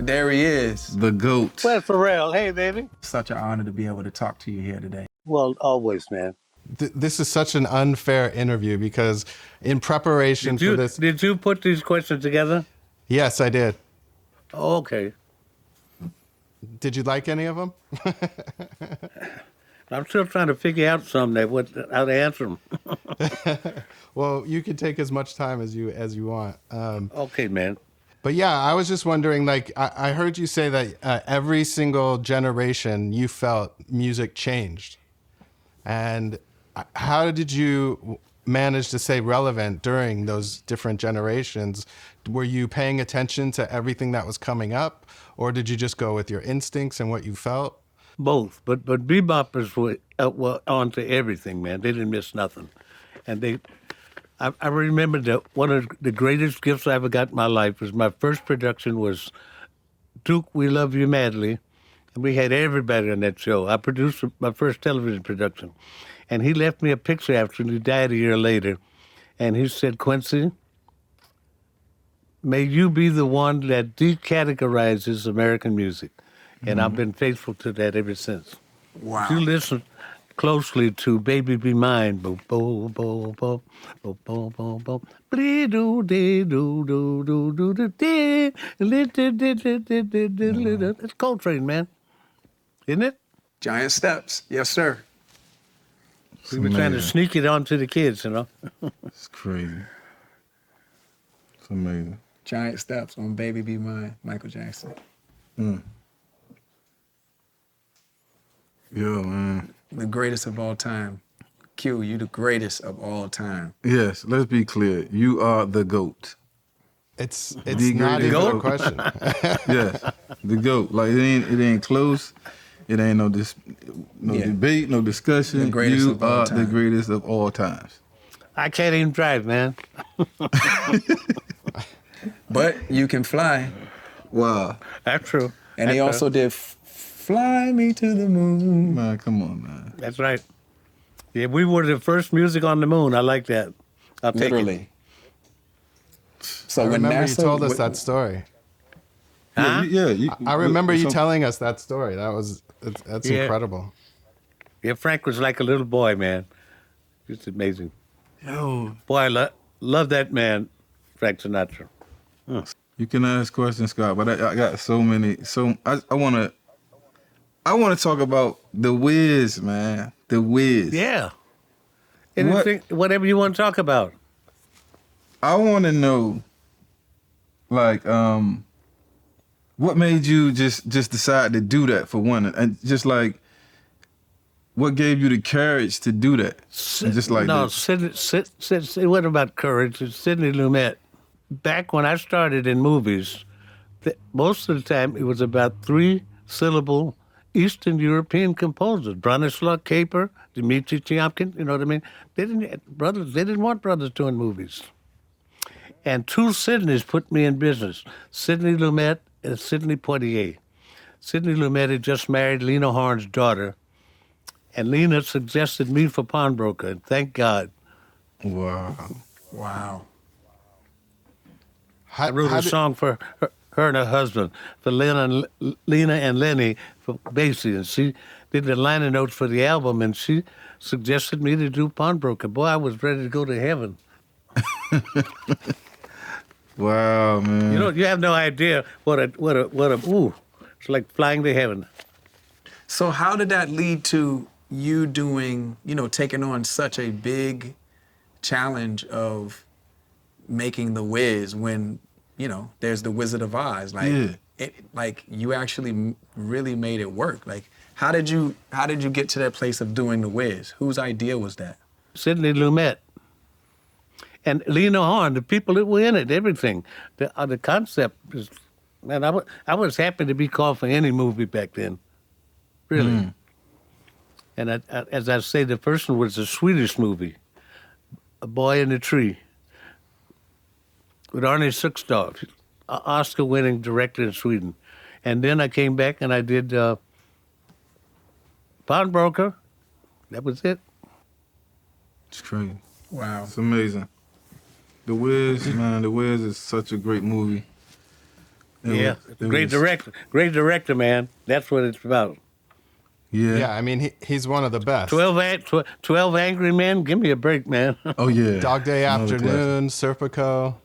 There he is. The GOAT. Where's Pharrell? Hey, baby. Such an honor to be able to talk to you here today. Well, always, man. This is such an unfair interview because in preparation for this... Did you put these questions together? Yes, I did. Oh, okay. Did you like any of them? I'm still trying to figure out how to answer them. Well, you can take as much time as you want. Okay, man. But yeah, I was just wondering, like, I heard you say that every single generation you felt music changed. And how did you manage to stay relevant during those different generations? Were you paying attention to everything that was coming up, or did you just go with your instincts and what you felt? Both, but beboppers were onto everything, man. They didn't miss nothing, and I remember that one of the greatest gifts I ever got in my life was my first production was Duke, We Love You Madly, and we had everybody on that show. I produced my first television production, and he left me a picture after he died a year later, and he said, Quincy, may you be the one that decategorizes American music. And I've been faithful to that ever since. Wow. If you listen closely to Baby Be Mine, bo bo bo bo bo bo bo bo, do do do do do do do, it's Coltrane, man, isn't it? Giant steps, yes, sir. We were trying to sneak it onto the kids, you know. It's crazy. It's amazing. Giant steps on Baby Be Mine, Michael Jackson. Yeah, man. The greatest of all time. Q, you the greatest of all time. Yes, let's be clear. You are the GOAT. It's not even a question. Yes, the GOAT. Like it ain't close. It ain't no debate, no discussion. The greatest you of all are time. the greatest of all times. I can't even drive, man. But you can fly. Wow. That's true. And he also did Fly Me to the Moon. Man, come on, man. That's right. Yeah, we were the first music on the moon. I like that. I'll take it. Literally. So I when remember NASA, you told us that story. Huh? I remember you telling us that story. That's incredible. Yeah, Frank was like a little boy, man. Just amazing. Yo. Boy, I love that man, Frank Sinatra. You can ask questions, Scott, but I got so many. So I want to talk about the Wiz, man. The Wiz. Yeah. Anything, whatever you want to talk about. I want to know, like, what made you just decide to do that for one, and just like, what gave you the courage to do that? And just like no, that. it wasn't about courage. It's Sidney Lumet. Back when I started in movies, most of the time it was about 3-syllable Eastern European composers. Branislaw Kaper, Dmitri Tiomkin, you know what I mean? They didn't want brothers doing movies. And two Sidneys put me in business, Sidney Lumet and Sidney Poitier. Sidney Lumet had just married Lena Horne's daughter, and Lena suggested me for pawnbroker, and thank God. Wow. I wrote a song for her and her husband, for Lena and Lenny for Basie, and she did the liner notes for the album, and she suggested me to do pawnbroker. Boy, I was ready to go to heaven. Wow, man. You have no idea what a it's like flying to heaven. So how did that lead to you doing, taking on such a big challenge of making the Wiz when, there's the Wizard of Oz? Like, you actually really made it work. Like, how did you get to that place of doing the Wiz? Whose idea was that? Sidney Lumet. And Lena Horne, the people that were in it, everything. The concept is, man, I was happy to be called for any movie back then. Really. And as I say, the first one was a Swedish movie, A Boy in a Tree, with Arne Sukstad, Oscar-winning director in Sweden. And then I came back and I did Pawnbroker. That was it. It's crazy. Wow. It's amazing. The Wiz, man, The Wiz is such a great movie. Yeah, great was- director, man. That's what it's about. Yeah. Yeah, I mean, he's one of the best. 12 Angry Men. Give me a break, man. Oh yeah. Dog Day Another classic. Afternoon, Serpico.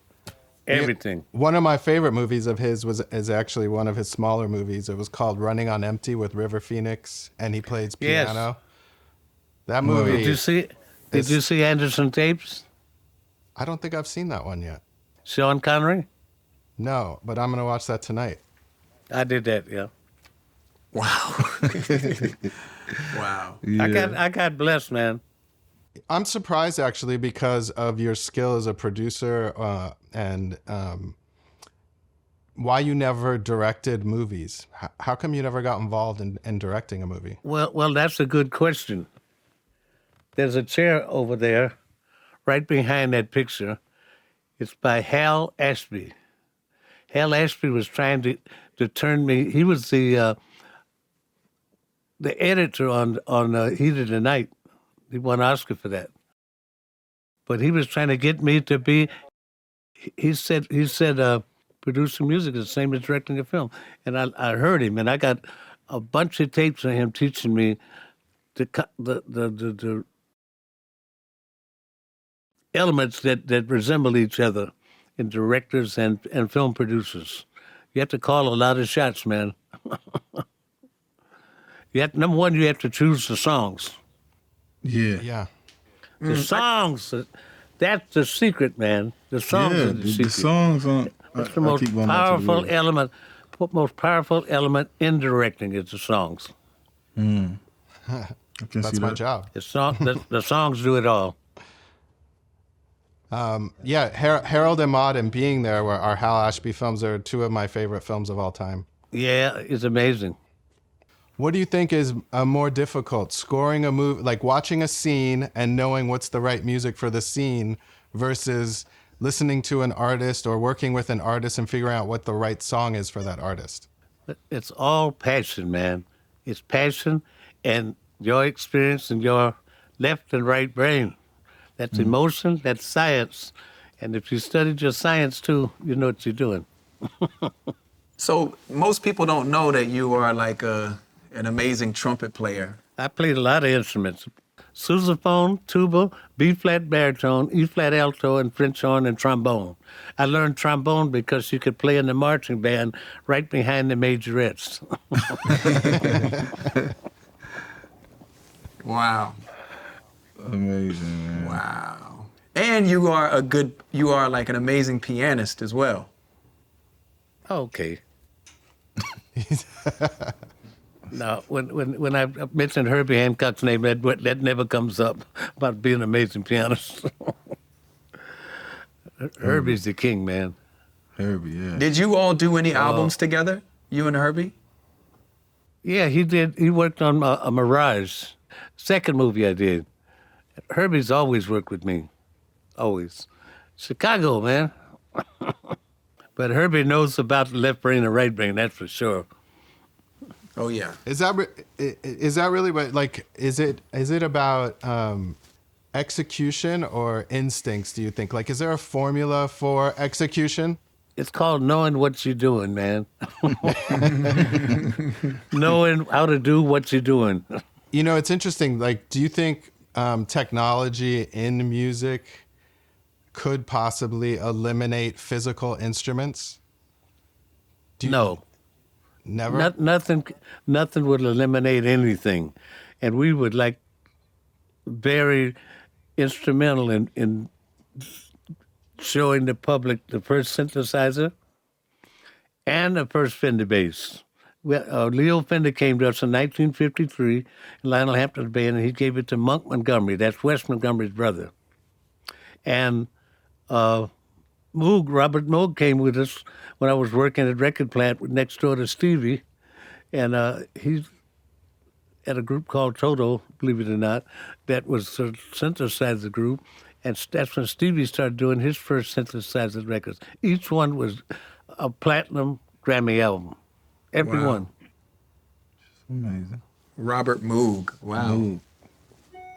Everything. One of my favorite movies of his is actually one of his smaller movies. It was called Running on Empty with River Phoenix, and he plays Yes. piano. That movie, Did you see Anderson Tapes? I don't think I've seen that one yet. Sean Connery? No, but I'm gonna watch that tonight. I did that, yeah. Wow. Wow. Yeah. I got blessed, man. I'm surprised actually because of your skill as a producer and why you never directed movies. How come you never got involved in directing a movie? Well, that's a good question. There's a chair over there, right behind that picture. It's by Hal Ashby. Hal Ashby was trying to turn me. He was the editor on Heat of the Night. He won an Oscar for that. But he was trying to get me to be. He said producing music is the same as directing a film. And I heard him, and I got a bunch of tapes of him teaching me the elements that resemble each other in directors and film producers. You have to call a lot of shots, man. Number one, you have to choose the songs. Yeah. Yeah. The songs, that's the secret, man. The songs Yeah, are the secret. the songs on. It's the I most keep going back to the powerful lyrics. element. Most powerful element in directing is the songs. I can That's see my that. job. The songs do it all. Yeah, Harold and Maude and Being There were our Hal Ashby films. Are two of my favorite films of all time. Yeah, it's amazing. What do you think is more difficult, scoring a movie, like watching a scene and knowing what's the right music for the scene versus listening to an artist or working with an artist and figuring out what the right song is for that artist? It's all passion, man. It's passion and your experience and your left and right brain. That's emotion, that's science. And if you studied your science too, you know what you're doing. So most people don't know that you are like an amazing trumpet player. I played a lot of instruments. Sousaphone, tuba, B-flat baritone, E-flat alto, and French horn and trombone. I learned trombone because you could play in the marching band right behind the majorettes. Wow. Amazing, man. Wow. And you are like an amazing pianist as well. Okay. No, when I mentioned Herbie Hancock's name, that never comes up about being an amazing pianist. Herbie's the king, man. Herbie, yeah. Did you all do any albums together, you and Herbie? Yeah, he did. He worked on a Mirage, second movie I did. Herbie's always worked with me, always. Chicago, man. But Herbie knows about the left brain and right brain, that's for sure. Oh yeah. Is that really what, like, is it about execution or instincts, do you think? Like, is there a formula for execution? It's called knowing what you're doing, man. Knowing how to do what you're doing. You know, it's interesting. Like, do you think technology in music could possibly eliminate physical instruments? No. Never? Nothing would eliminate anything. And we would like very instrumental in showing the public the first synthesizer and the first Fender bass. Leo Fender came to us in 1953 in Lionel Hampton's band, and he gave it to Monk Montgomery. That's Wes Montgomery's brother. And Robert Moog came with us when I was working at record plant next door to Stevie, and he had a group called Toto, believe it or not, that was a synthesizer group, and that's when Stevie started doing his first synthesizer records. Each one was a platinum Grammy album, every Wow. one. Amazing. Robert Moog. Wow.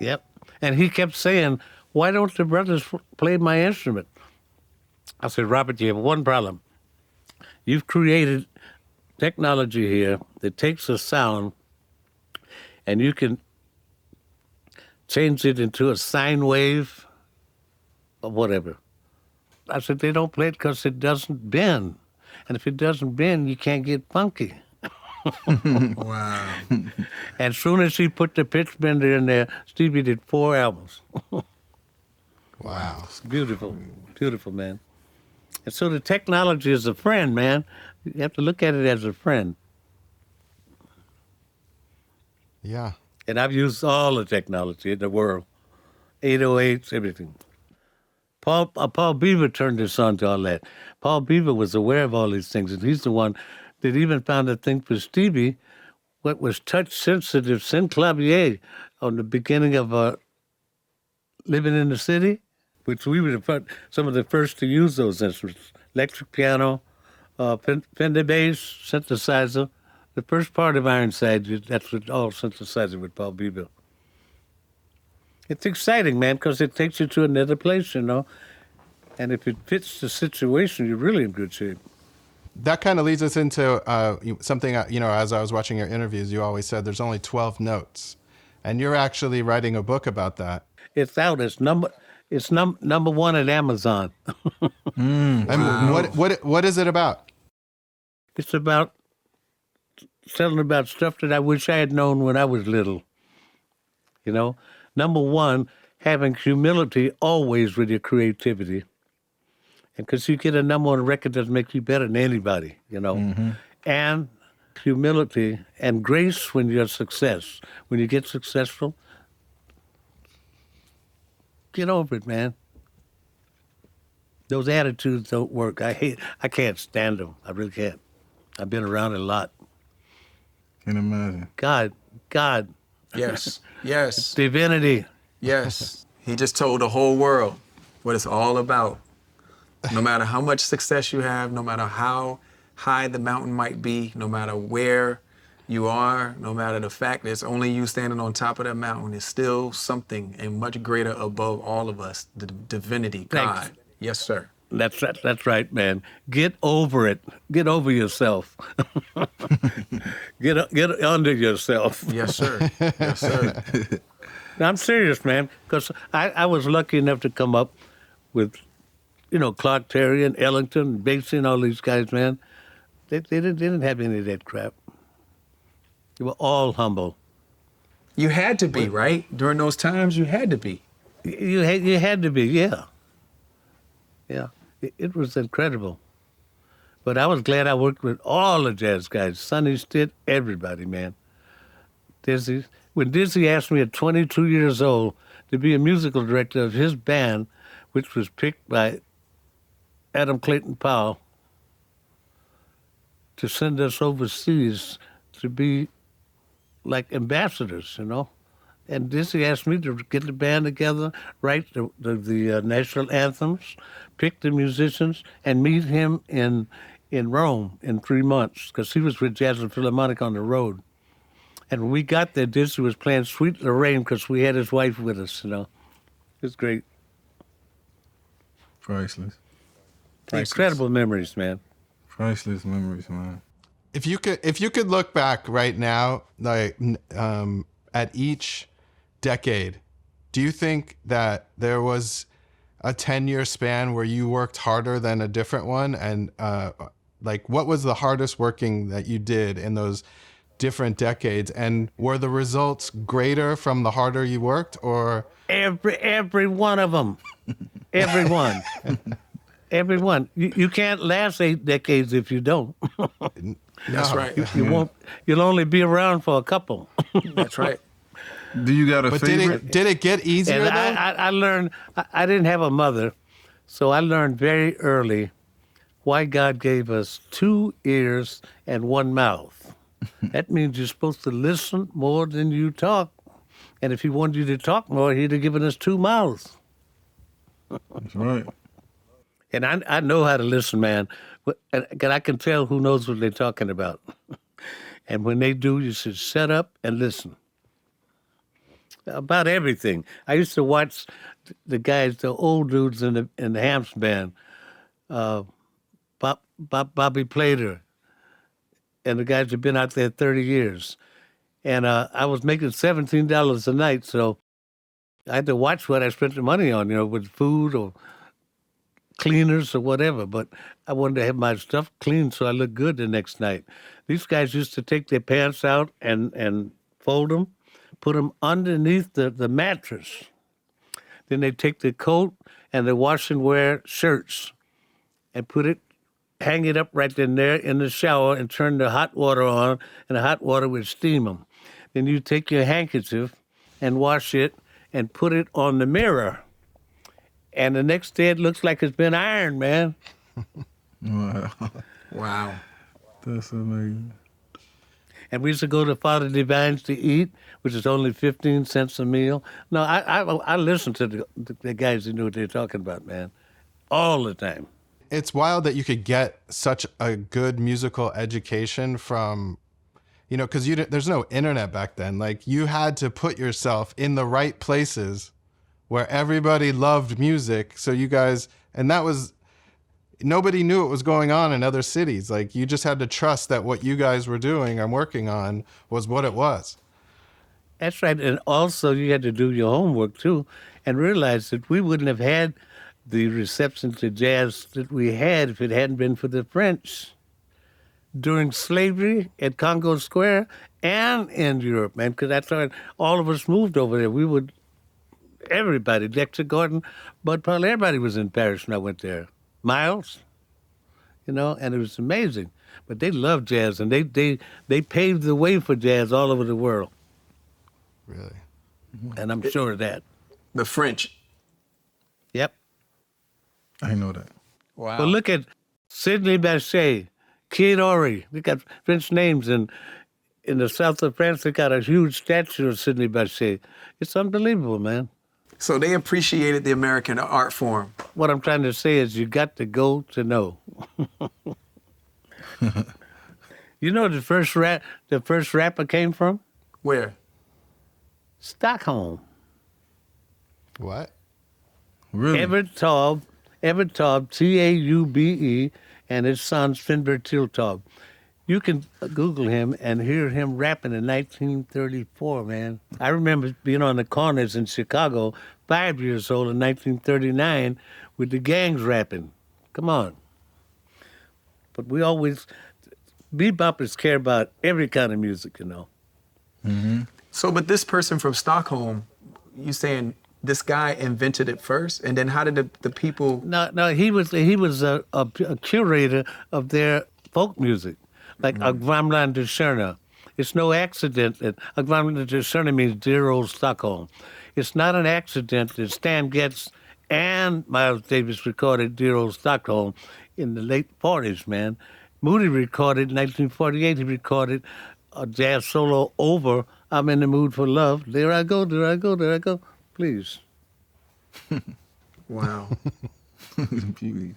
Yep. And he kept saying, "Why don't the brothers play my instrument?" I said, "Robert, you have one problem. You've created technology here that takes a sound and you can change it into a sine wave or whatever. I said, they don't play it because it doesn't bend. And if it doesn't bend, you can't get funky. Wow. And as soon as he put the pitch bender in there, Stevie did 4 albums. Wow. It's beautiful, beautiful, man. And so the technology is a friend, man. You have to look at it as a friend. Yeah. And I've used all the technology in the world, 808s, everything. Paul Beaver turned us on to all that. Paul Beaver was aware of all these things, and he's the one that even found a thing for Stevie, what was touch-sensitive synclavier on the beginning of Living in the City, which we were some of the first to use those instruments. Electric piano, Fender bass, synthesizer. The first part of Ironside, that's all synthesizer with Paul Beaver. It's exciting, man, because it takes you to another place, you know. And if it fits the situation, you're really in good shape. That kind of leads us into something, as I was watching your interviews, you always said there's only 12 notes. And you're actually writing a book about that. It's out. It's number 1 at Amazon. And what is it about? It's about telling about stuff that I wish I had known when I was little. You know, number 1, having humility always with your creativity. And because you get a number on a record doesn't make you better than anybody, you know. Mm-hmm. And humility and grace when you're success. When you get successful, get over it, man. Those attitudes don't work. I can't stand them. I really can't. I've been around it a lot. Can imagine. God. Yes. Yes. Divinity. Yes. He just told the whole world what it's all about. No matter how much success you have, no matter how high the mountain might be, no matter where you are, no matter the fact that it's only you standing on top of that mountain, it's still something and much greater above all of us, the divinity, God. Thanks. Yes, sir. That's right, man. Get over it. Get over yourself. Get under yourself. Yes, sir. Yes, sir. Now, I'm serious, man, because I was lucky enough to come up with, Clark Terry and Ellington and Basie and all these guys, man. They didn't have any of that crap. They were all humble. You had to be, right? During those times, you had to be. You had to be, yeah. Yeah, it was incredible. But I was glad I worked with all the jazz guys, Sonny Stitt, everybody, man. When Dizzy asked me at 22 years old to be a musical director of his band, which was picked by Adam Clayton Powell, to send us overseas to be like ambassadors, And Dizzy asked me to get the band together, write the national anthems, pick the musicians, and meet him in Rome in 3 months, because he was with Jazz and Philharmonic on the road. And when we got there, Dizzy was playing Sweet Lorraine because we had his wife with us, It was great. Priceless. Incredible memories, man. Priceless memories, man. If you could look back right now, like at each decade, do you think that there was a 10-year span where you worked harder than a different one? And what was the hardest working that you did in those different decades? And were the results greater from the harder you worked, or? Every one of them. Every one. Every one. You can't last 8 decades if you don't. That's right. You won't. You'll only be around for a couple. That's right. Do you got a favorite? Did it get easier, And though? I learned, I didn't have a mother, so I learned very early why God gave us 2 ears and 1 mouth. That means you're supposed to listen more than you talk. And if he wanted you to talk more, he'd have given us 2 mouths. That's right. And I know how to listen, man. And I can tell who knows what they're talking about. And when they do, you should shut up and listen. About everything. I used to watch the guys, the old dudes in the Hamps band, Bobby Plater, and the guys have been out there 30 years. And I was making $17 a night, so I had to watch what I spent the money on, with food or cleaners or whatever. But I wanted to have my stuff clean so I looked good the next night. These guys used to take their pants out and fold them, put them underneath the mattress. Then they take the coat and the wash and wear shirts and hang it up right in there in the shower and turn the hot water on, and the hot water would steam them. Then you take your handkerchief and wash it and put it on the mirror. And the next day it looks like it's been ironed, man. Wow. Wow. That's amazing. And we used to go to Father Divine's to eat, which is only 15 cents a meal. No, I listen to the guys who know what they're talking about, man, all the time. It's wild that you could get such a good musical education from, because there's no internet back then. Like, you had to put yourself in the right places where everybody loved music. So you guys, and nobody knew what was going on in other cities. Like, you just had to trust that what you guys were doing and working on was what it was. That's right. And also you had to do your homework too and realize that we wouldn't have had the reception to jazz that we had if it hadn't been for the French during slavery at Congo Square and in Europe, man, because that's why all of us moved over there. Everybody, Dexter Gordon, Bud Powell, everybody was in Paris when I went there. Miles, and it was amazing. But they loved jazz, and they paved the way for jazz all over the world. Really? And I'm sure of that. The French. Yep. I know that. Wow. Well, look at Sidney Bechet, Kid Ory. They got French names, and in the south of France, they got a huge statue of Sidney Bechet. It's unbelievable, man. So they appreciated the American art form. What I'm trying to say is you got to go to know. You know the first rapper came from? Where? Stockholm. What? Really? Evert Taube, Taube, and his son Finber Tiltaub. You can Google him and hear him rapping in 1934, man. I remember being on the corners in Chicago, 5 years old in 1939, with the gangs rapping. Come on. But beboppers care about every kind of music, Mm-hmm. So, but this person from Stockholm, you saying this guy invented it first, and then how did the people? No, he was a curator of their folk music, like Agvamland de Scherna. It's no accident that Agvamland de Scherna means dear old Stockholm. It's not an accident that Stan Getz and Miles Davis recorded Dear Old Stockholm in the late 40s, man. Moody recorded in 1948, he recorded a jazz solo over I'm in the Mood for Love. There I go, there I go, there I go. Please. Wow. Beauty.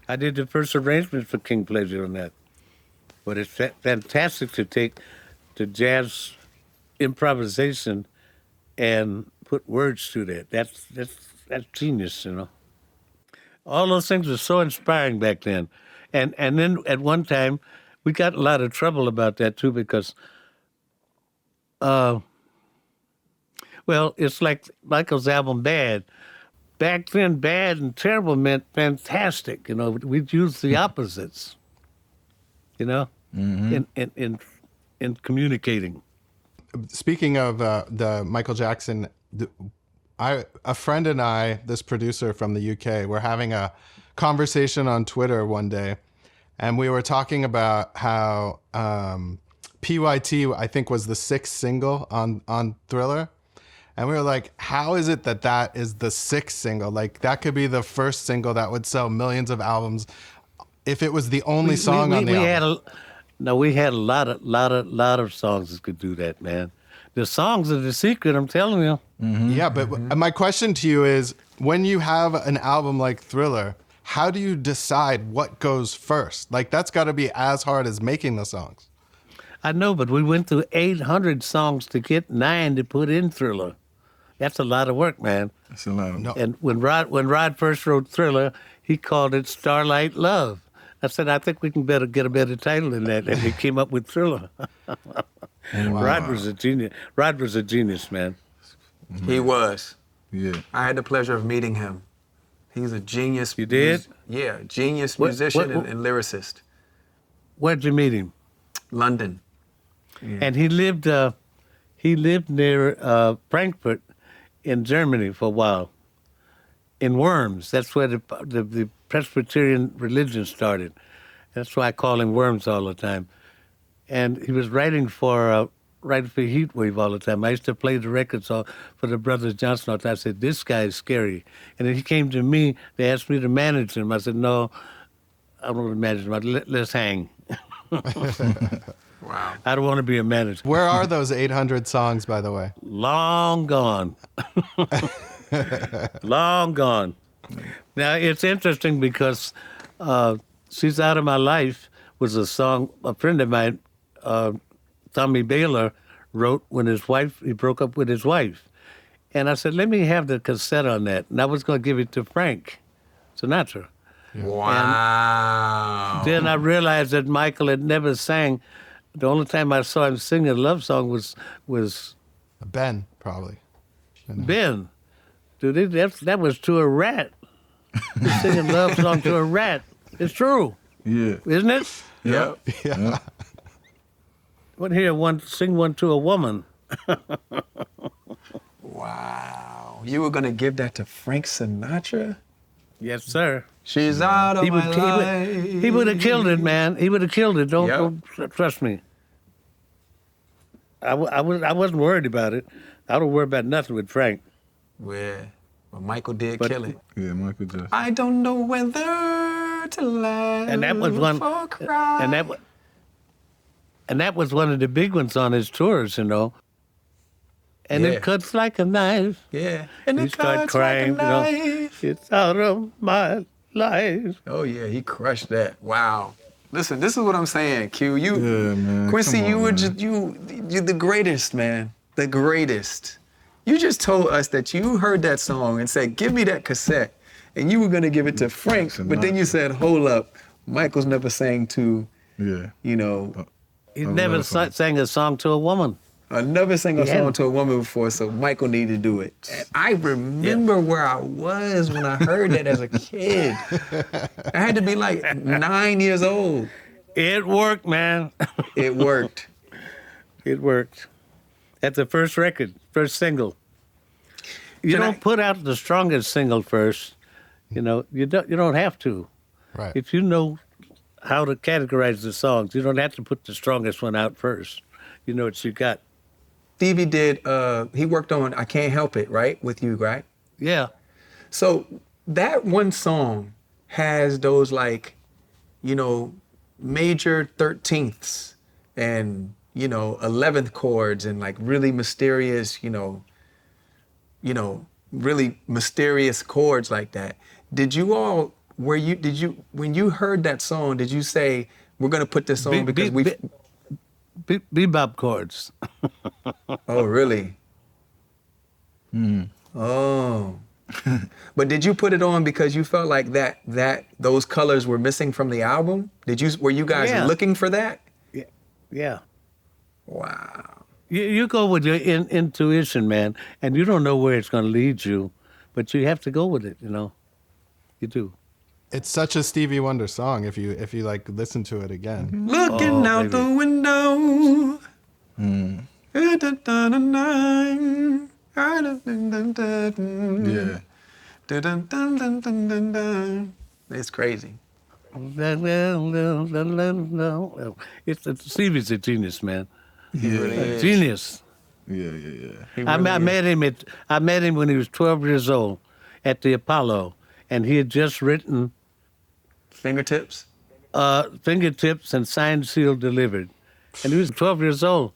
I did the first arrangement for King Pleasure on that. But it's fantastic to take the jazz improvisation and put words to that. That's genius, All those things were so inspiring back then. And then at one time, we got a lot of trouble about that too because, it's like Michael's album Bad. Back then, bad and terrible meant fantastic. We'd use the opposites, Mm-hmm. in communicating. Speaking of the Michael Jackson, a friend and I, this producer from the UK, were having a conversation on Twitter one day, and we were talking about how PYT, I think, was the 6th single on Thriller. And we were like, how is it that is the 6th single? Like, that could be the first single that would sell millions of albums if it was the only song on the album. We had a lot of songs that could do that, man. The songs are the secret, I'm telling you. Mm-hmm. Yeah, but my question to you is, when you have an album like Thriller, how do you decide what goes first? Like, that's got to be as hard as making the songs. I know, but we went through 800 songs to get 9 to put in Thriller. That's a lot of work, man. That's a lot of. No. And when Rod first wrote Thriller, he called it Starlight Love. I said, I think we can better get a better title than that. And he came up with Thriller. Rod was a genius. Rod was a genius, man. He was. Yeah. I had the pleasure of meeting him. He's a genius. You did? Yeah, genius What- musician what- and lyricist. Where'd you meet him? London. And he lived near Frankfurt in Germany for a while. In Worms. That's where the Presbyterian religion started. That's why I call him Worms all the time. And he was writing for Heatwave all the time. I used to play the records for the Brothers Johnson all the time. I said, this guy is scary. And then he came to me. They asked me to manage him. I said, no, I don't want to manage him. Let's hang. Wow. I don't want to be a manager. Where are those 800 songs, by the way? Long gone. Long gone. Now, it's interesting because She's Out of My Life was a song a friend of mine, Tommy Baylor, wrote when he broke up with his wife. And I said, let me have the cassette on that. And I was going to give it to Frank Sinatra. Wow. Then I realized that Michael had never sang. The only time I saw him sing a love song was Ben, probably. Ben. Dude, that was to a rat. He's singing a love song to a rat. It's true, Yeah. isn't it? Yep. Yeah. What here sing one to a woman? Wow. You were gonna give that to Frank Sinatra? Yes, sir. She's out of He would, my he, life. would, he would have killed it, man. He would have killed it. Don't trust me. I wasn't worried about it. I don't worry about nothing with Frank. Yeah. Well, Michael did But- kill it. Yeah, Michael Jackson. I don't know whether to laugh And that was one. or cry. And that was one of the big ones on his tours, you know. And Yeah. it cuts like a knife. Yeah. And He it started cuts crying, like a knife. It's out of my life. Oh yeah, he crushed that. Wow. Listen, this is what I'm saying, Q. You, Yeah, man. Quincy, Come on, you were man. just you're the greatest, man. The greatest. You just told us that you heard that song and said, "Give me that cassette," and you were gonna give it to Frank, but then you said, "Hold up, Michael's never sang to, Yeah. you know, He I never love him. sang a song to a woman. I never sang a Yeah. song to a woman before, so Michael needed to do it." And I remember where I was when I heard that as a kid. I had to be like 9 years old. It worked, man. It worked. It worked. That's the first record, first single. You Can don't I- put out the strongest single first. You know, you don't have to. Right. If you know how to categorize the songs, you don't have to put the strongest one out first. You know what you got. Stevie did, he worked on I Can't Help It, right? With you, right? Yeah. So that one song has those like, you know, major 13ths and, you know, 11th chords and like really mysterious, you know, really mysterious chords like that. When you heard that song, did you say, we're going to put this on because we, Bebop chords. oh, really? Oh. But did you put it on because you felt like that those colors were missing from the album? Were you guys Yeah. looking for that? Yeah. Wow. You go with your intuition, man, and you don't know where it's going to lead you, but you have to go with it, you know. You do. It's such a Stevie Wonder song if you like listen to it again. Looking Oh, out baby. the window. Yeah. It's crazy. It's Stevie's a genius, man. He really is. Genius. Yeah. He I really is. met him when he was 12 years old at the Apollo, and he had just written Fingertips. Fingertips and Signed, Sealed, Delivered. And he was 12 years old.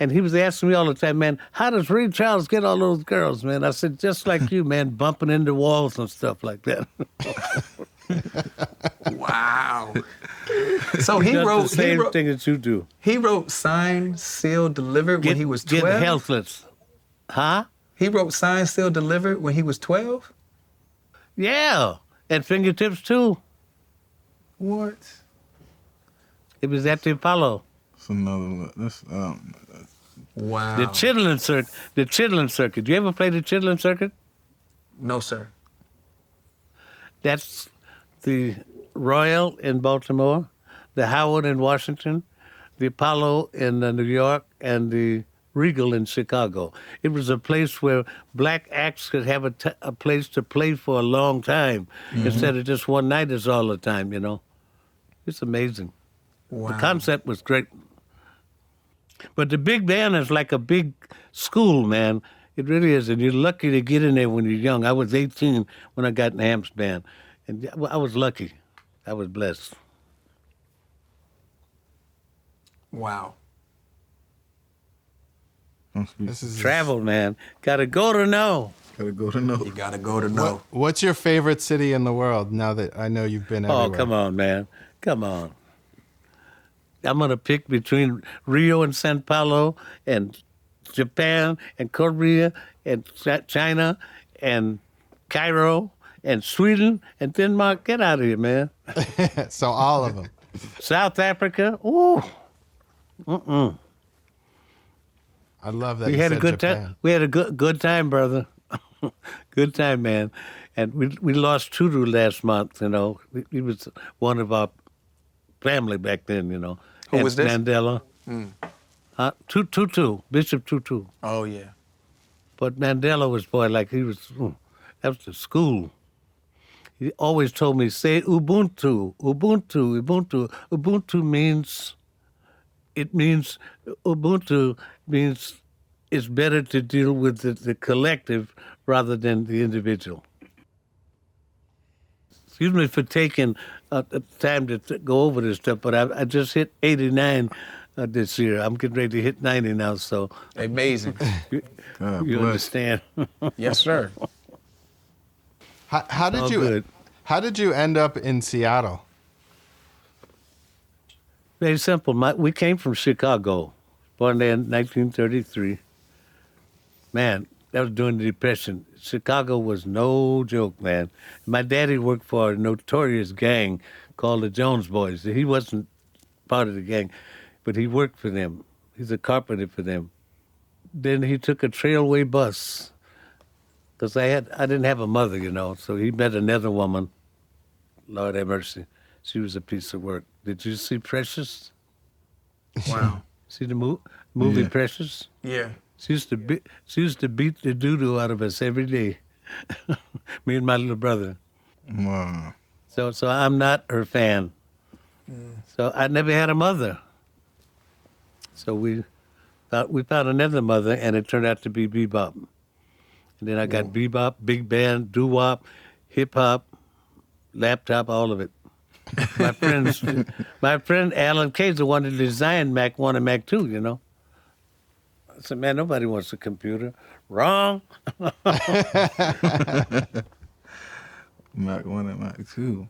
And he was asking me all the time, man, how does Ray Charles get all those girls, man? I said, just like you, man, bumping into walls and stuff like that. Wow. So he Just wrote the same thing that you do. He wrote Signed, Sealed, Delivered when he was 12. Get helpless. Huh? He wrote Signed, Sealed, Delivered when he was 12? Yeah. And Fingertips, too. What? It was at the Apollo. That's another. That's Wow. The Chitlin Circuit. The Chitlin Circuit. You ever play the Chitlin Circuit? No, sir. That's the Royal in Baltimore, the Howard in Washington, the Apollo in New York, and the Regal in Chicago. It was a place where black acts could have a place to play for a long time instead of just one night is all the time, you know. It's amazing. Wow. The concept was great. But the big band is like a big school, man. It really is. And you're lucky to get in there when you're young. I was 18 when I got in Hamp's band. And I was lucky. I was blessed. Wow. This is Travel, man. Gotta go to know. gotta go to know. You gotta go to know. What's your favorite city in the world? Now that I know you've been Oh, everywhere. come on, man. Come on. I'm gonna pick between Rio and Sao Paulo and Japan and Korea and China and Cairo and Sweden and Denmark. Get out of here, man. So all of them. South Africa. Ooh. I love that We you had a said good Japan. time. We had a good time, brother. Good time, man. And we lost Tutu last month, you know. He was one of our family back then, you know. Who And was this? Mandela. Tutu, Bishop Tutu. Oh yeah. But Mandela was, boy, like he was, that was the school. He always told me, say Ubuntu, Ubuntu, Ubuntu. Ubuntu means Ubuntu means it's better to deal with the collective rather than the individual. Excuse me for taking time to go over this stuff, but I just hit 89 this year. I'm getting ready to hit 90 now, so Amazing. God you bless. understand. Yes, sir. How did All you good. How did you end up in Seattle? Very simple. We came from Chicago, born there in 1933. Man, that was during the Depression. Chicago was no joke, man. My daddy worked for a notorious gang called the Jones Boys. He wasn't part of the gang, but he worked for them. He's a carpenter for them. Then he took a trailway bus because I didn't have a mother, you know. So he met another woman. Lord have mercy. She was a piece of work. Did you see Precious? Wow. See the movie Yeah. Precious? Yeah. She used to beat the doo-doo out of us every day. Me and my little brother. Wow. So I'm not her fan. So I never had a mother. So we found another mother, and it turned out to be bebop. And then I got bebop, big band, doo-wop, hip-hop, laptop, all of it. My friend Alan Kaiser wanted to design Mac 1 and Mac 2, you know. I said, man, nobody wants a computer. Wrong. Mac 1 and Mac 2.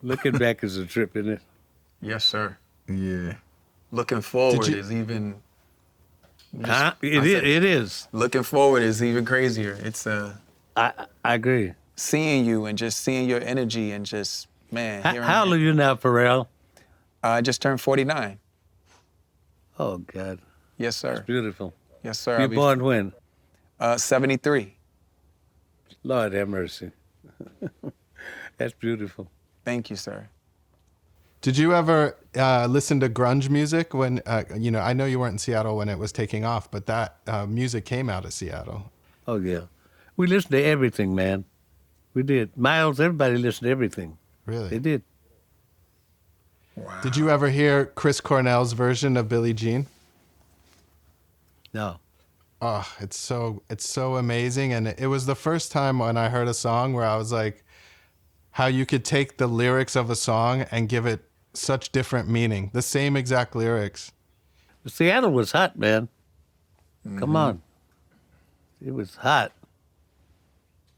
Looking back is a trip, isn't it? Yes, sir. Yeah. Looking forward you- is even. Huh? I said- It is. Looking forward is even crazier. It's I agree. seeing you and just seeing your energy and just man. hearing How old that. are you now, Pharrell? I just turned 49. Oh, God. Yes, sir. Beautiful. Yes, sir. You I'll be- born when? 73. Lord have mercy. That's beautiful. Thank you, sir. Did you ever listen to grunge music when I know you weren't in Seattle when it was taking off, but that music came out of Seattle. Oh, yeah. We listened to everything, man. We did. Miles, everybody listened to everything. Really? They did. Wow. Did you ever hear Chris Cornell's version of Billie Jean? No. Oh, it's so amazing, and it was the first time when I heard a song where I was like, how you could take the lyrics of a song and give it such different meaning, the same exact lyrics. Seattle was hot, man. Come on. It was hot.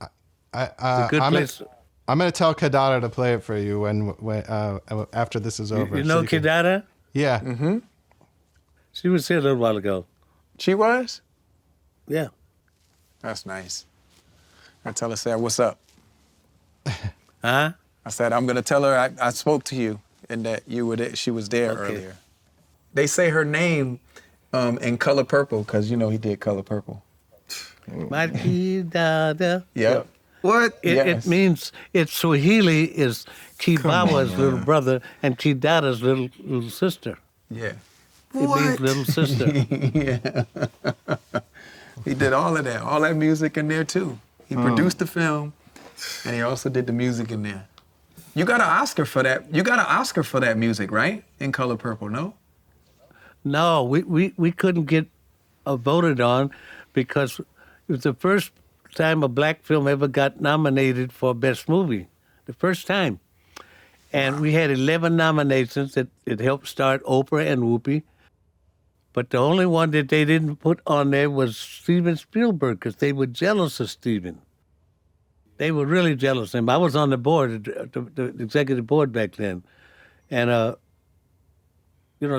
It's a good place. I'm gonna tell Kadada to play it for you when after this is over. You so know can- Kidada? Yeah. She was here a little while ago. She was? Yeah. That's nice. I tell her, say, what's up? Huh? I said, I'm gonna tell her I spoke to you and that she was there Okay. earlier. They say her name in Color Purple, because you know he did Color Purple. My Kidada. Yep. What? It Yes. means, it's Swahili is Kibawa's on, little man. brother and Kidada's little sister. Yeah. It means little sister. He did all of that, all that music in there too. He produced the film, and he also did the music in there. You got an Oscar for that. You got an Oscar for that music, right? In Color Purple, no? No, we couldn't get voted on because it was the first time a black film ever got nominated for Best Movie. The first time. And we had 11 nominations that it helped start Oprah and Whoopi. But the only one that they didn't put on there was Steven Spielberg because they were jealous of Steven. They were really jealous of him. I was on the board, the executive board back then. And,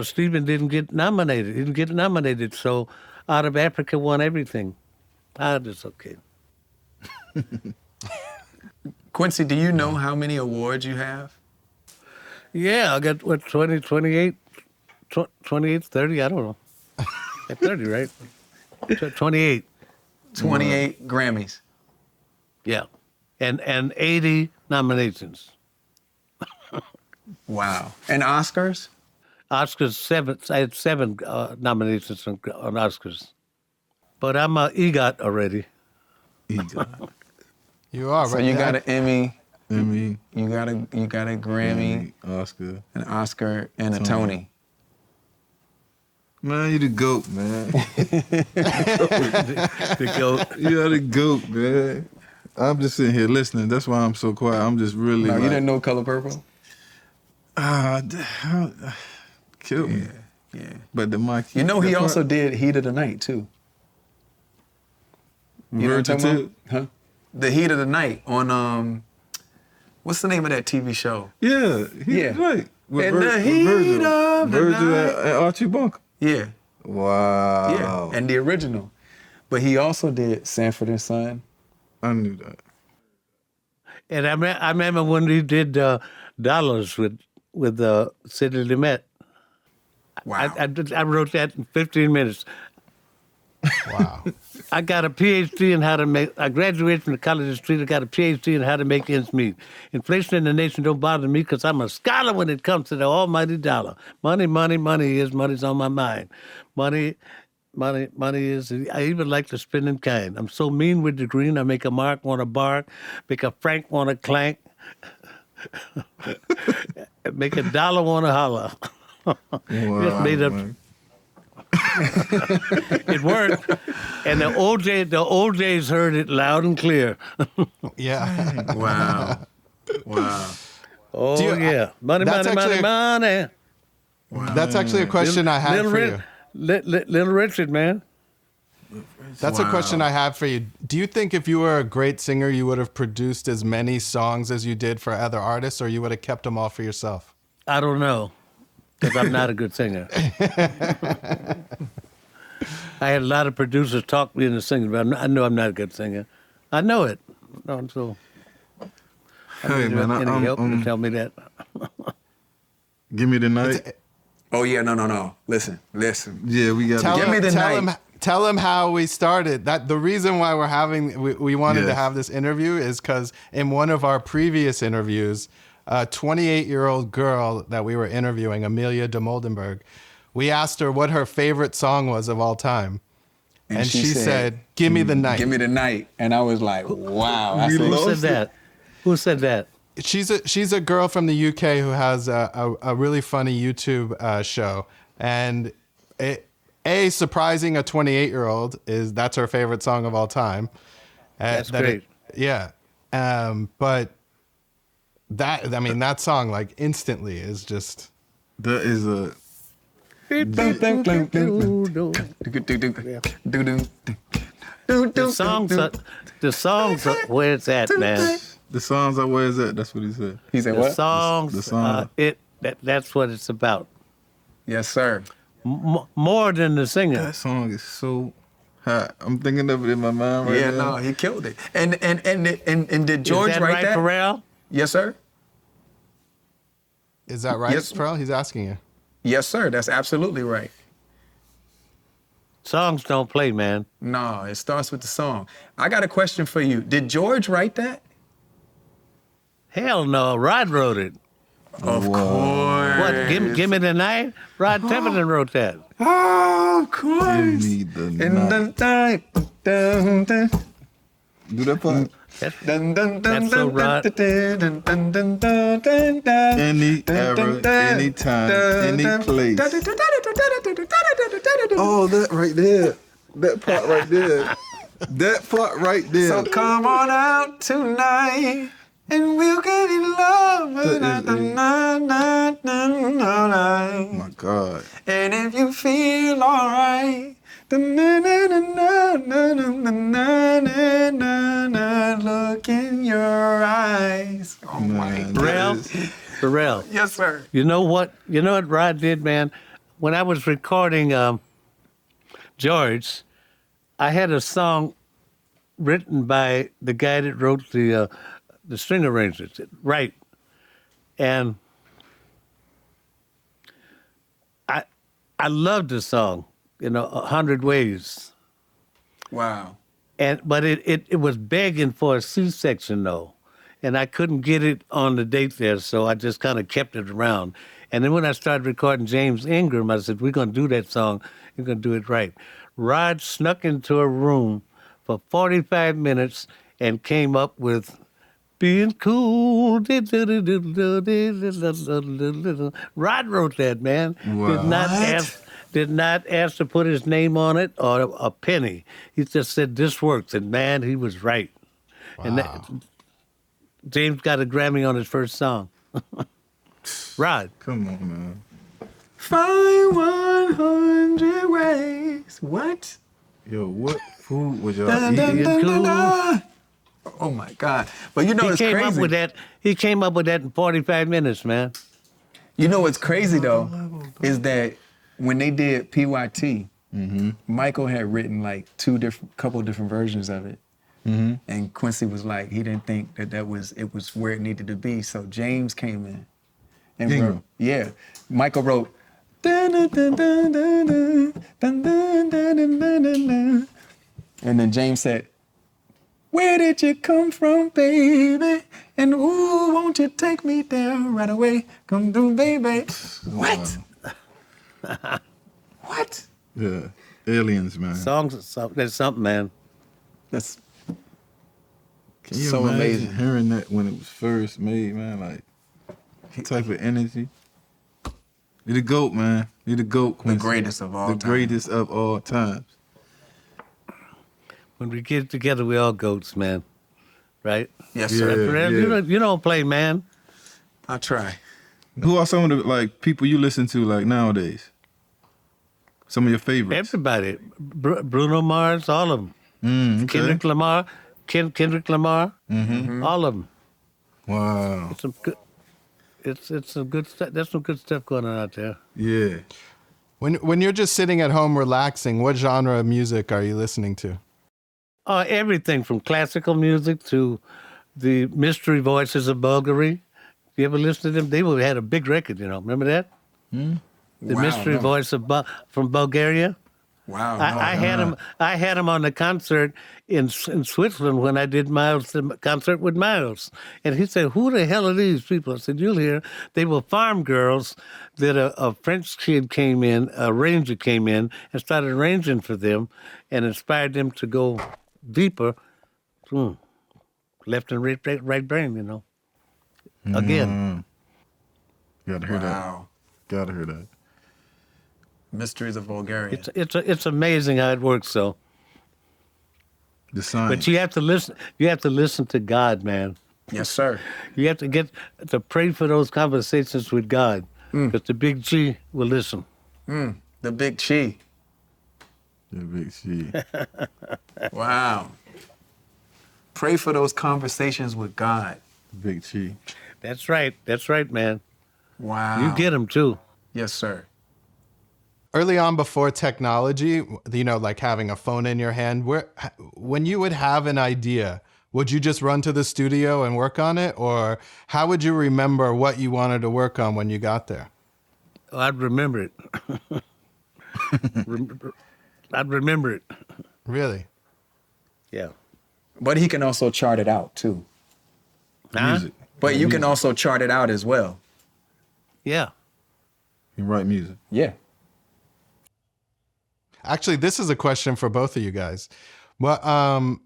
Steven didn't get nominated. He didn't get nominated. So Out of Africa won everything. That's okay. Quincy, do you know how many awards you have? Yeah, I got, 20, 28, 28, 30, I don't know. At 30, right? 28. 28 Grammys. Yeah. And 80 nominations. Wow. And Oscars? Oscars, 7. I had 7 nominations on Oscars. But I'm a EGOT already. EGOT. You are, So right? you got an Emmy, Emmy, you got a Grammy, Oscar. an Oscar, and a Tony. Man, you the GOAT, man. The GOAT. You are the GOAT, man. I'm just sitting here listening. That's why I'm so quiet. I'm just really No, like, you didn't know Color Purple? Killed me. Yeah. But the mic. You know he also did Heat of the Night too. You know what I'm talking about? Huh? The Heat of the Night on what's the name of that TV show? Yeah, he's Yeah. right. In the heat of the Virgil night. and Archie Bunker. Yeah. Wow. Yeah. And the original. But he also did Sanford and Son. I knew that. And I remember when he did Dollars with Sidney Lumet. Wow. I wrote that in 15 minutes. Wow. I got a PhD in how to make. I graduated from the College of the Street. I got a PhD in how to make ends meet. Inflation in the nation don't bother me because I'm a scholar when it comes to the almighty dollar. Money, money, money is money's on my mind. Money is. I even like to spend in kind. I'm so mean with the green. I make a Mark want to bark, make a Frank want to clank, make a dollar want to holler. Just made up. Man. It worked, and the OJs heard it loud and clear. Yeah. Wow. Wow. Oh Do you- yeah, money, that's money, money, actually That's actually a question I had for you. Little Richard, man. That's a question I have for you. Do you think if you were a great singer, you would have produced as many songs as you did for other artists, or you would have kept them all for yourself? I don't know, because I'm not a good singer. I had a lot of producers talk me into singing, but I know I'm not a good singer. I know it. So Hey, man, any help to tell me that? give me the night. Oh yeah, no. Listen. Yeah, we got Give me the night. Tell him how we started. That the reason why we wanted to Yes. have this interview is because in one of our previous interviews, a 28-year-old girl that we were interviewing, Amelia de Moldenberg, we asked her what her favorite song was of all time. And she said, "Give me the night." Give me the night. And I was like, wow. I We said, Who said that? Who said that? She's a girl from the UK who has a really funny YouTube show, and surprising a 28-year-old that's her favorite song of all time. That's great. But that song like instantly is just that is a The songs are where it's at, man. the songs are where is that? That's what he said. He said The what? songs, The song. that's what it's about. Yes, sir. More than the singer. That song is so hot. I'm thinking of it in my mind right Yeah, now. no, he killed it. And did Is George that write right, that? Pharrell? Yes, sir. Is that right, Yes. Pharrell? He's asking you. Yes, sir. That's absolutely right. Songs don't play, man. No, it starts with the song. I got a question for you. Did George write that? Hell no, Rod wrote it. Of Whoa. course. What, Give Me the Night? Rod Temperton wrote that. Oh, of course. Give me the In night. the night. Dun, dun, Do that part. dun, dun, dun, That's so dun, Rod. dun, dun, dun, dun, dun, dun, dun. Any Dun, era, dun, dun, anytime, dun, any dun, place. dun, dun, dun, dun, dun, dun, dun, dun, dun, dun. Oh, that right there. That part right there. That part right there. So come on out tonight and we'll get in love. That is a- Oh my God. And if you feel alright, look in your eyes. Oh my Man, God. that is- Pharrell. Yes, sir. You know what Rod did, man? When I was recording George, I had a song written by the guy that wrote the string arrangements, right? And I loved the song, 100 Ways. Wow. But it was begging for a C-section though, and I couldn't get it on the date there, so I just kind of kept it around. And then when I started recording James Ingram, I said, "We're gonna do that song. We're gonna do it right." Rod snuck into a room for 45 minutes and came up with "Being Cool." Rod wrote that, man. Wow. Did not ask to put his name on it or a penny. He just said, "This works," and man, he was right. And James got a Grammy on his first song. Rod. Come on, man. Find 100 ways. What? Yo, what food was y'all Dun, dun, eating? dun, dun, Cool. dun. Oh my God. But you know He it's came crazy. up with that. He came up with that in 45 minutes, man. You know what's crazy though is that when they did PYT, Michael had written like couple different versions of it, and Quincy was like he didn't think that it was where it needed to be. So James came in and Ingram. wrote, yeah. Michael wrote, dun, dun, dun, dun, dun, dun, dun, dun, dun, dun, dun, dun. And then James said, "Where did you come from, baby? And ooh, won't you take me there right away? Come through, baby." What? What? Yeah. Aliens, man. That's something, man. That's Can you so imagine amazing. hearing that when it was first made, man? Like, type of energy. You're the GOAT, man. You're the GOAT, Quincy. greatest of all The time. greatest of all times. When we get together, we all goats, man. Right? yes, Yeah. sir. Pharrell, you don't play, man. I'll try. Who are some of the like people you listen to like nowadays? Some of your favorites. Everybody. Bruno Mars, all of them. Okay. Kendrick Lamar, Kendrick Lamar, all of them. Wow. Some good. It's some good stuff. There's some good stuff going on out there. Yeah. When you're just sitting at home relaxing, what genre of music are you listening to? Everything from classical music to the mystery voices of Bulgari. You ever listen to them? They had a big record, Remember that? The Wow, mystery no. voice of from Bulgaria. Wow. I had him. I had him on the concert in Switzerland when I did the concert with Miles, and he said, "Who the hell are these people?" I said, "You'll hear. They were farm girls that a French kid came in, a ranger came in, and started arranging for them, and inspired them to go deeper, left and right brain, Again, Gotta hear that. Wow. Gotta hear that. Mysteries of Bulgaria. it's amazing how it works. So, The science. but you have to listen. You have to listen to God, man. Yes, sir. You have to get to pray for those conversations with God, because the big G will listen. The Big Chi. The big shit. Wow. Pray for those conversations with God. Big Chi. That's right. That's right, man. Wow. You get them too. Yes, sir. Early on, before technology, like having a phone in your hand, when you would have an idea, would you just run to the studio and work on it? Or how would you remember what you wanted to work on when you got there? Oh, I'd remember it. I'd remember it. Really? Yeah. But he can also chart it out too. Huh? Music. But you can Music. also chart it out as well. Yeah. You write music. Yeah. Actually, this is a question for both of you guys. Well,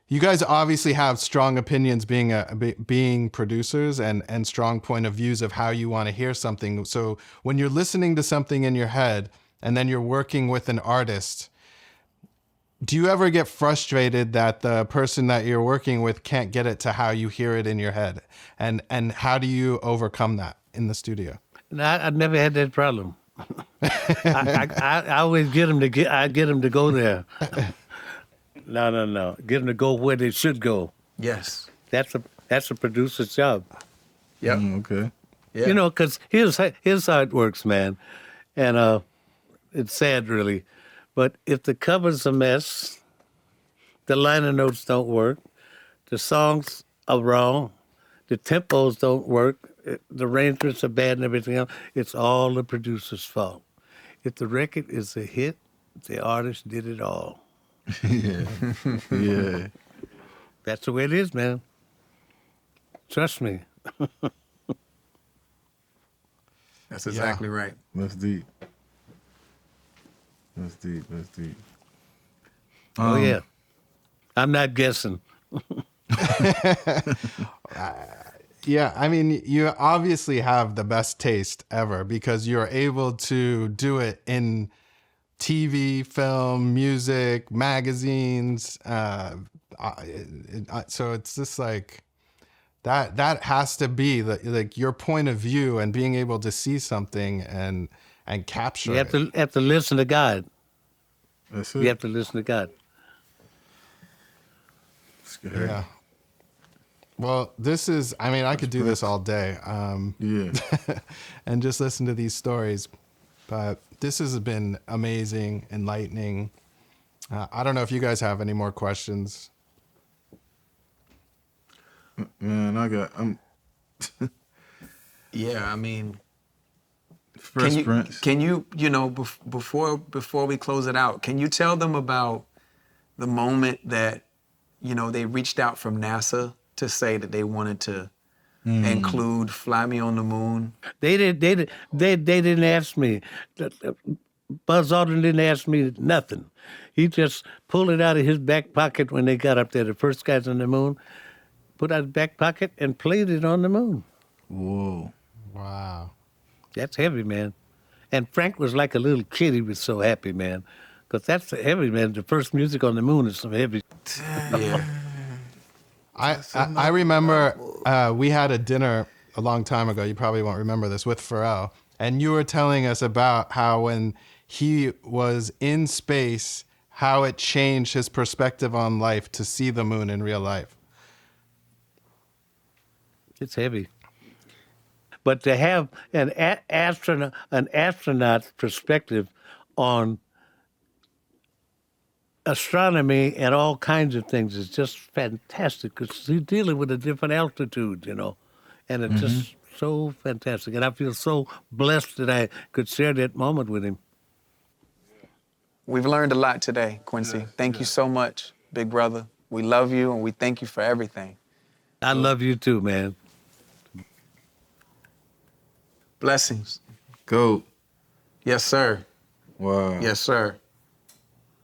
you guys obviously have strong opinions being producers and strong point of views of how you want to hear something. So when you're listening to something in your head and then you're working with an artist, do you ever get frustrated that the person that you're working with can't get it to how you hear it in your head? And how do you overcome that in the studio? No, I've never had that problem. I always get them to go there. No. Get them to go where they should go. Yes. That's a producer's job. Yep. Okay. Yeah. You know, because here's how it works, man. And it's sad, really. But if the cover's a mess, the liner notes don't work, the songs are wrong, the tempos don't work, the arrangements are bad and everything else, it's all the producer's fault. If the record is a hit, the artist did it all. Yeah. Yeah. That's the way it is, man. Trust me. That's exactly right. That's deep. That's deep. That's deep. Oh, yeah. I'm not guessing. Yeah, I mean, you obviously have the best taste ever because you're able to do it in TV, film, music, magazines. So it's just like that has to be like your point of view and being able to see something and capture You it. have to listen to God. That's it. You have to listen to God. Scary. Yeah. Well, this is, I mean, I could do this all day. Yeah. And just listen to these stories. But this has been amazing, enlightening. I don't know if you guys have any more questions. Man, I'm Yeah, I mean, Fresh Prince. can you know, before we close it out, can you tell them about the moment that, you know, they reached out from NASA to say that they wanted to include Fly Me on the Moon? They didn't ask me. Buzz Aldrin didn't ask me nothing. He just pulled it out of his back pocket when they got up there, the first guys on the moon, put out his back pocket and played it on the moon. Whoa. Wow. That's heavy, man. And Frank was like a little kid. He was so happy, man. Because that's heavy, man. The first music on the moon is some heavy. Yeah. I remember we had a dinner a long time ago. You probably won't remember this, with Pharrell. And you were telling us about how when he was in space, how it changed his perspective on life to see the moon in real life. It's heavy. But to have an astronaut's perspective on astronomy and all kinds of things is just fantastic because he's dealing with a different altitude, you know, and it's just so fantastic. And I feel so blessed that I could share that moment with him. We've learned a lot today, Quincy. Thank you so much, big brother. We love you and we thank you for everything. I love you too, man. Blessings. Go. Yes, sir. Wow. Yes, sir.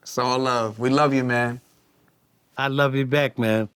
It's all love. We love you, man. I love you back, man.